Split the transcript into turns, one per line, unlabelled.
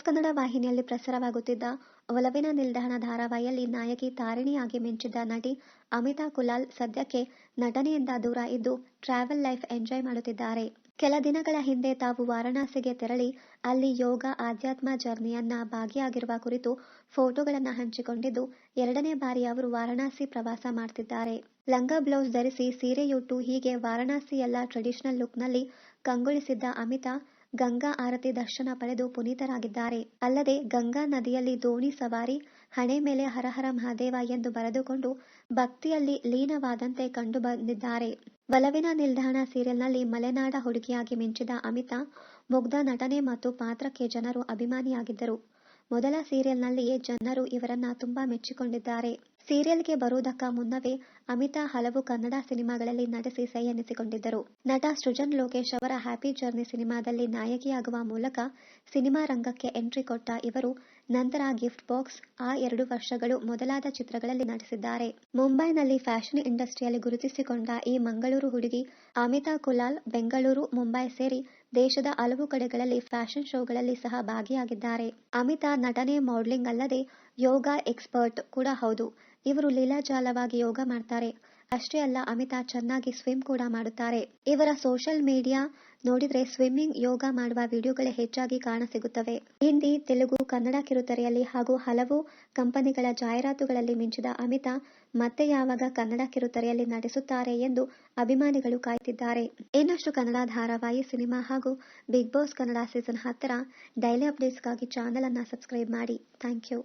ಕನ್ನಡ ವಾಹಿನಿಯಲ್ಲಿ ಪ್ರಸಾರವಾಗುತ್ತಿದ್ದ ಒಲವಿನ ನಿಲ್ದಾಣ ಧಾರಾವಾಹಿಯಲ್ಲಿ ನಾಯಕಿ ತಾರಿಣಿಯಾಗಿ ಮಿಂಚಿದ್ದ ನಟಿ ಅಮಿತಾ ಕುಲಾಲ್ ಸದ್ಯಕ್ಕೆ ನಟನೆಯಿಂದ ದೂರ ಇದ್ದು ಟ್ರಾವೆಲ್ ಲೈಫ್ ಎಂಜಾಯ್ ಮಾಡುತ್ತಿದ್ದಾರೆ. ಕೆಲ ದಿನಗಳ ಹಿಂದೆ ತಾವು ವಾರಣಾಸಿಗೆ ತೆರಳಿ ಅಲ್ಲಿ ಯೋಗ ಆಧ್ಯಾತ್ಮ ಜರ್ನಿಯನ್ನ ಭಾಗಿಯಾಗಿರುವ ಕುರಿತು ಫೋಟೋಗಳನ್ನು ಹಂಚಿಕೊಂಡಿದ್ದು, 2ನೇ ಬಾರಿ ಅವರು ವಾರಣಾಸಿ ಪ್ರವಾಸ ಮಾಡ್ತಿದ್ದಾರೆ. ಲಂಗ ಬ್ಲೌಸ್ ಧರಿಸಿ ಸೀರೆಯುಟ್ಟು ಹೀಗೆ ವಾರಣಾಸಿಯೆಲ್ಲ ಟ್ರೆಡಿಷನಲ್ ಲುಕ್ನಲ್ಲಿ ಕಂಗೊಳಿಸಿದ್ದ ಅಮಿತಾ ಗಂಗಾ ಆರತಿ ದರ್ಶನ ಪಡೆದು ಪುನೀತರಾಗಿದ್ದಾರೆ. ಅಲ್ಲದೆ ಗಂಗಾ ನದಿಯಲ್ಲಿ ದೋಣಿ ಸವಾರಿ, ಹಣೆ ಮೇಲೆ ಹರಹರ ಮಹಾದೇವ ಎಂದು ಬರೆದುಕೊಂಡು ಭಕ್ತಿಯಲ್ಲಿ ಲೀನವಾದಂತೆ ಕಂಡು ಬಂದಿದ್ದಾರೆ. ಒಲವಿನ ನಿಲ್ದಾಣ ಸೀರಿಯಲ್ನಲ್ಲಿ ಮಲೆನಾಡ ಹುಡುಗಿಯಾಗಿ ಮಿಂಚಿದ ಅಮಿತಾ ಮುಗ್ಧ ನಟನೆ ಮತ್ತು ಪಾತ್ರಕ್ಕೆ ಜನರು ಅಭಿಮಾನಿಯಾಗಿದ್ದರು. ಮೊದಲ ಸೀರಿಯಲ್ನಲ್ಲಿಯೇ ಜನರು ಇವರನ್ನ ತುಂಬಾ ಮೆಚ್ಚಿಕೊಂಡಿದ್ದಾರೆ. ಸೀರಿಯಲ್ಗೆ ಬರುವುದಕ್ಕ ಮುನ್ನವೇ ಅಮಿತಾ ಹಲವು ಕನ್ನಡ ಸಿನಿಮಾಗಳಲ್ಲಿ ನಟಿಸಿ ಸೈ ಎನ್ನಿಸಿಕೊಂಡಿದ್ದರು. ನಟ ಸೃಜನ್ ಲೋಕೇಶ್ ಅವರ ಹ್ಯಾಪಿ ಜರ್ನಿ ಸಿನಿಮಾದಲ್ಲಿ ನಾಯಕಿಯಾಗುವ ಮೂಲಕ ಸಿನಿಮಾ ರಂಗಕ್ಕೆ ಎಂಟ್ರಿ ಕೊಟ್ಟ ಇವರು ನಂತರ ಗಿಫ್ಟ್ ಬಾಕ್ಸ್, ಆ 2 ವರ್ಷಗಳು ಮೊದಲಾದ ಚಿತ್ರಗಳಲ್ಲಿ ನಟಿಸಿದ್ದಾರೆ. ಮುಂಬೈನಲ್ಲಿ ಫ್ಯಾಷನ್ ಇಂಡಸ್ಟ್ರಿಯಲ್ಲಿ ಗುರುತಿಸಿಕೊಂಡ ಈ ಮಂಗಳೂರು ಹುಡುಗಿ ಅಮಿತಾ ಕುಲಾಲ್ ಬೆಂಗಳೂರು, ಮುಂಬೈ ಸೇರಿ ದೇಶದ ಹಲವು ಕಡೆಗಳಲ್ಲಿ ಫ್ಯಾಷನ್ ಶೋಗಳಲ್ಲಿ ಸಹ ಭಾಗಿಯಾಗಿದ್ದಾರೆ. ಅಮಿತಾ ನಟನೆ, ಮಾಡಲಿಂಗ್ ಅಲ್ಲದೆ ಯೋಗ ಎಕ್ಸ್ಪರ್ಟ್ ಕೂಡ ಹೌದು. ಇವರು ಲೀಲಾಜಾಲವಾಗಿ ಯೋಗ ಮಾಡ್ತಾರೆ. ಅಷ್ಟೇ ಅಲ್ಲ, ಅಮಿತಾ ಚೆನ್ನಾಗಿ ಸ್ವಿಮ್ ಕೂಡ ಮಾಡುತ್ತಾರೆ. ಇವರ ಸೋಷಿಯಲ್ ಮೀಡಿಯಾ ನೋಡಿದ್ರೆ ಸ್ವಿಮ್ಮಿಂಗ್, ಯೋಗ ಮಾಡುವ ವಿಡಿಯೋಗಳೇ ಹೆಚ್ಚಾಗಿ ಕಾಣಸಿಗುತ್ತವೆ. ಹಿಂದಿ, ತೆಲುಗು, ಕನ್ನಡ ಕಿರುತೆರೆಯಲ್ಲಿ ಹಾಗೂ ಹಲವು ಕಂಪನಿಗಳ ಜಾಹೀರಾತುಗಳಲ್ಲಿ ಮಿಂಚಿದ ಅಮಿತಾ ಮತ್ತೆ ಯಾವಾಗ ಕನ್ನಡ ಕಿರುತೆರೆಯಲ್ಲಿ ನಟಿಸುತ್ತಾರೆ ಎಂದು ಅಭಿಮಾನಿಗಳು ಕಾಯ್ತಿದ್ದಾರೆ. ಇನ್ನಷ್ಟು ಕನ್ನಡ ಧಾರಾವಾಹಿ, ಸಿನಿಮಾ ಹಾಗೂ ಬಿಗ್ ಬಾಸ್ ಕನ್ನಡ ಸೀಸನ್ 10ರ ಡೈಲಿ ಅಪ್ಡೇಟ್ಸ್ಗಾಗಿ ಚಾನೆಲ್ ಅನ್ನ ಸಬ್ಸ್ಕ್ರೈಬ್ ಮಾಡಿ. Thank you.